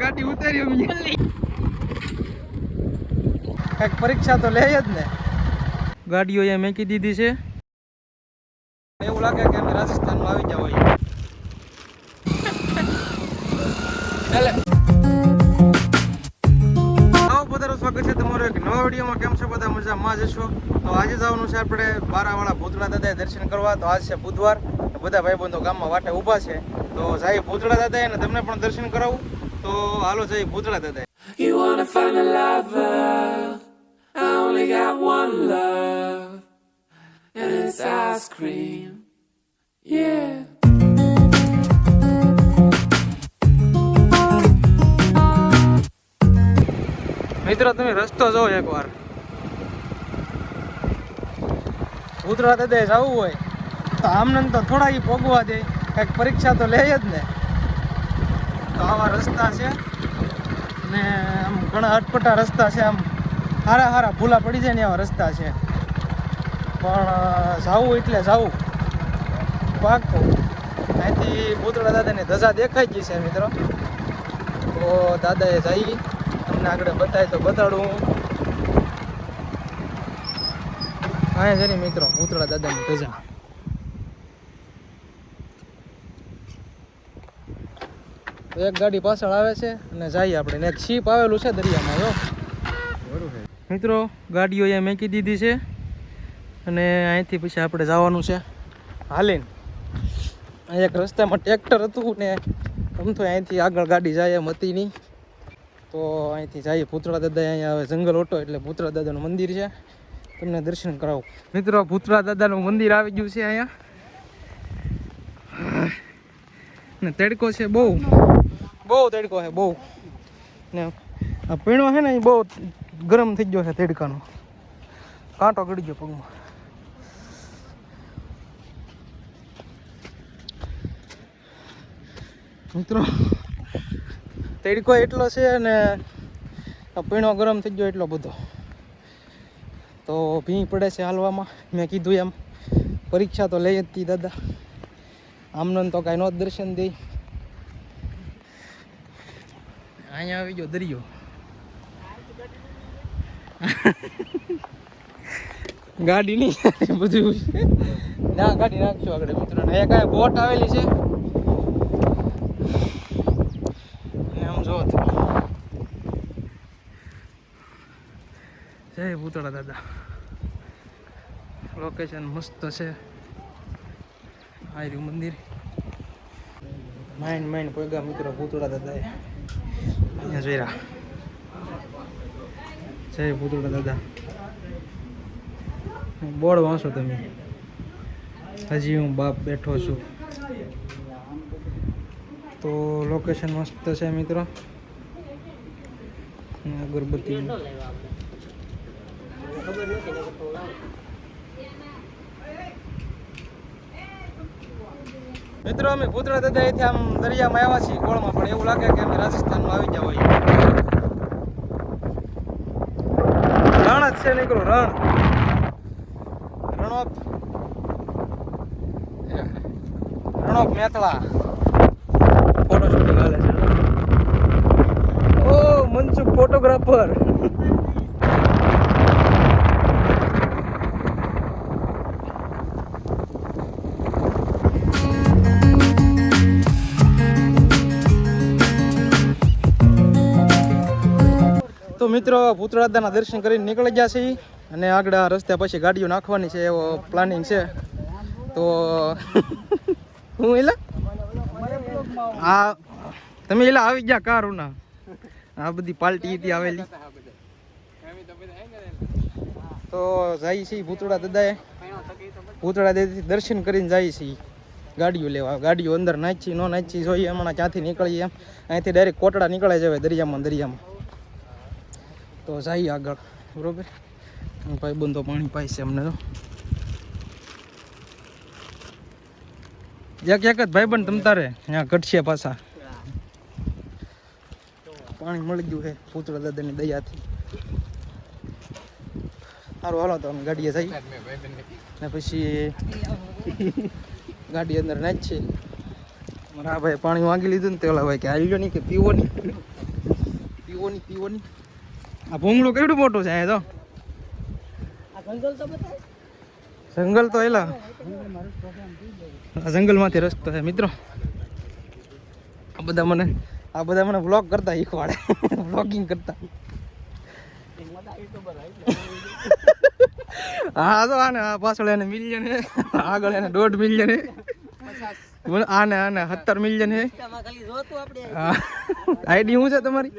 ગાડી ઉતારી અમે કઈક પરીક્ષા તો લે જ ને. ગાડીઓ અહીંયા મેકી દીધી છે. એવું લાગે કે અમે રાજસ્થાનમાં આવી ગયા હોય. સ્વાગત છે તમારું એક નવા વિડીયોમાં. કેમ છો બધા? મજામાં જશો. તો આજે જવાનું છે આપણે બારાવાળા ભૂતળા દાદાએ દર્શન કરવા. તો આજ છે બુધવાર, બધા ભાઈબંધો ગામમાં વાટે ઊભા છે. તો જાય ભૂતળા દાદાએ અને તમને પણ દર્શન કરાવું. તો હાલો જઈએ ભૂતળા દાદાએ. You wanna find a lover, I only got one love, and it's ice cream, yeah. મિત્રો તમે રસ્તો જો એકવાર. ભૂતળા દાદાએ જવું હોય તો આમને તો થોડા ઈ પોગવા દે, કંઈક પરીક્ષા તો લે જ ને. તો આવા રસ્તા છે ને આમ ઘણા અટપટા રસ્તા છે. આમ હારા ભૂલા પડી જાય ને એવા રસ્તા છે. પણ જવું એટલે જવું પાકું. અહીંથી ભૂતળા દાદાની ધજા દેખાઈ ગઈ છે મિત્રો. તો દાદાએ જઈ તમને આગળ બતાય તો બતાડું. અહીંયા જરી મિત્રો ભૂતળા દાદાની ધજા. એક ગાડી પાછળ આવે છે અને જઈએ આપણે. એક શીપ આવેલું છે દરિયામાં. જો મિત્રો ગાડીઓ અહીંયા મેકી દીધી છે અને અહીંથી પછી આપણે જવાનું છે હાલીને. અહીં એક રસ્તામાં ટ્રેક્ટર હતું ને ગમતું અહીંથી આગળ ગાડી જાય એમ હતી નહીં. તો અહીંથી જઈએ ભૂતળા દાદા. અહીંયા આવે જંગલ ઓટો એટલે ભૂતળા દાદાનું મંદિર છે. તમને દર્શન કરાવું મિત્રો. ભૂતળા દાદાનું મંદિર આવી ગયું છે અહીંયા. ને તડકો છે બહુ તડકો છે બહુ. ને આ પીણો છે ને એ બહુ ગરમ થઈ ગયો છે તડકાનો. કાંટો ગળી ગયો પગમાં. મિત્રો તડકો એટલો છે ને પીણો ગરમ થઈ ગયો એટલો બધો. તો ભીં પડે છે હાલવામાં. મેં કીધું એમ પરીક્ષા તો લઈ જ હતી દાદા. આમને તો કાંઈ નો દર્શન દે. અહીંયા આવી ગયો દરિયો. ગાડી નહીં બધું ના ગાડી નાખજો આગળ મિત્રો. ને કાંઈ બોટ આવેલી છે આમ જો. જય ભૂતળા દાદા. લોકેશન મસ્ત છે. આ રહ્યું મંદિર. માઇન્ડ પોઈગા મિત્રો ભૂતળા દાદાએ. અહીંયા જોઈરા. જય ભૂતળા દાદા. બોર્ડ વાંચો તમે. હજી હું બાપ બેઠો છું. તો લોકેશન મસ્ત છે મિત્રો. અગરબત્તી મિત્રો અમે ભૂતળા દાદા અહીંથી આમ દરિયામાં આવ્યા છીએ ગોળમાં. પણ એવું લાગે કે અમે રાજસ્થાનમાં આવી ગયા હોય. રણ જ છે નીકળો. રણોપ મેથળા ફોટો શૂટિંગ હાલે છે. ઓ મનસુખ ફોટોગ્રાફર. તો મિત્રો ભૂતળા દાદાના દર્શન કરીને નીકળી ગયા છે અને આગળ આ રસ્તા પછી ગાડીઓ નાખવાની છે એવો પ્લાનિંગ છે. તો હું એલા હા તમે એલા આવી ગયા કારુના. આ બધી પાર્ટી હતી આવેલી. તો જાય છે ભૂતળા દાદાએ. ભૂતળા દાદાથી દર્શન કરીને જાય છે ગાડીઓ લેવા. ગાડીઓ અંદર નાચી ન નાચી જોઈએ હમણાં ક્યાંથી નીકળીએ એમ. અહીંથી ડાયરેક્ટ કોટડા નીકળે જવાય દરિયામાં. તો જઈએ આગળ બરોબર. ભાઈબંધો પાણી પાય છે અમને. તો એક જ ભાઈબંધ તમ તારે ત્યાં ઘટશે પાછા. પાણી મળી ગયું છે ભૂતળા દાદાની દયાથી. સારું હાલો તો અમે ગાડીએ જઈએ ને પછી ગાડી અંદર નાચીએ. હા ભાઈ પાણી માંગી લીધું ને તે ઓલા ભાઈ કે આવી ગયો નહીં કે પીવો નહીં પીવો નહીં. આ ભૂંગળું કેવડું મોટું છે અહીંયા તો જંગલ તો એલા જંગલમાંથી રસ્તો છે મિત્રો. આ બધા મને વ્લોગ કરતા શીખવાડે વ્લોગિંગ કરતા. હા તો આને પાછળ એને મિલિયન હે, આગળ એને 1.5 મિલિયન હે, આને 17 મિલિયન હે. આઈડી શું છે તમારી?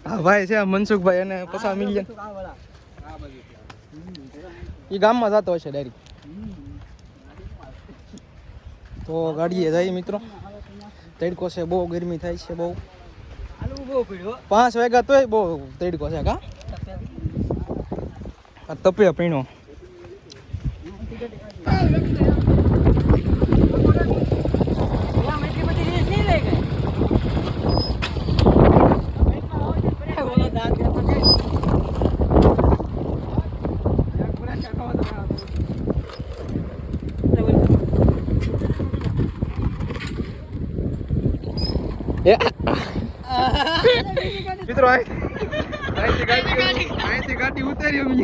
હા ભાઈ છે મનસુખભાઈ અને 50 મિલિયન. એ ગામમાં જતો હશે ડાયરેક્ટ. તો ગાડીએ જાય મિત્રો. તડકો છે બહુ, ગરમી થાય છે બહુ. 5 વાગ્યા તોય બહુ તડકો છે કા તપે પીણો. મિત્રો અહીંથી ગાડી ઉતારી અમે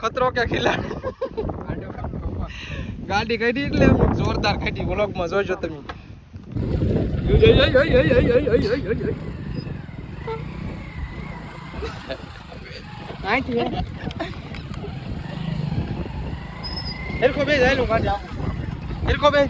ખતરો કે ખિલાડી ગાડી કાઢી એટલે જોરદાર કાઢી. વ્લોગમાં જોજો તમે. અહીંથી હેરકો બે જાય ગાડી હેરકો બે.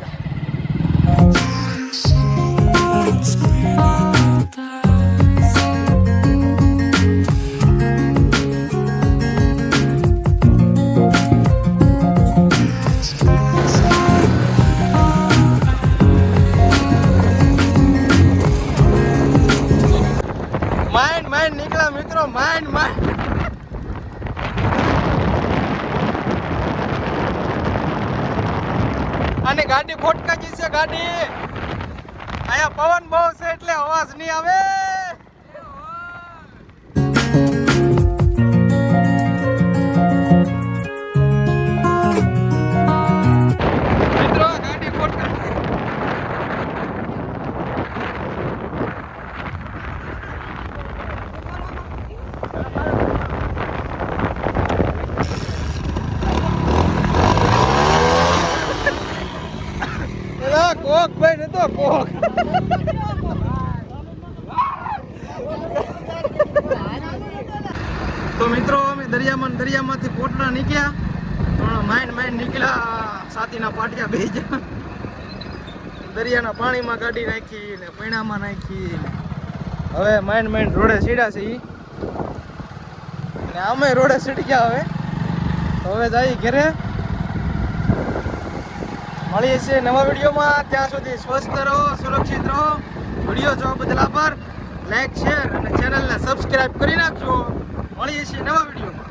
माइंड निकला मित्रों, माइंड અને ગાડી ફોટકા જી છે ગાડી. આયા પવન બહુ છે એટલે અવાજ નહીં આવે. મિત્રો ગાડી ફોટકા કોક ભાઈ નતો કોક. તો મિત્રો અમે દરિયામાંથી પોટલા નીકળ્યા, માઇન્ડ નીકળ્યા, સાથીના પાટિયા બેસી ગયા, દરિયાના પાણીમાં ગાડી નાખી ને પૈણામાં નાખી. હવે માઇન્ડ રોડે સીડ્યા છે ઈ ને અમે રોડે સીડી ગયા. હવે જઈ ઘરે. મળીએ છીએ નવા વિડીયોમાં. ત્યાં સુધી સ્વસ્થ રહો, સુરક્ષિત રહો. વિડીયો જોવા બદલ આભાર. લાઈક, શેર અને ચેનલને સબસ્ક્રાઈબ કરી નાખજો. મળીએ છીએ નવા વિડીયોમાં.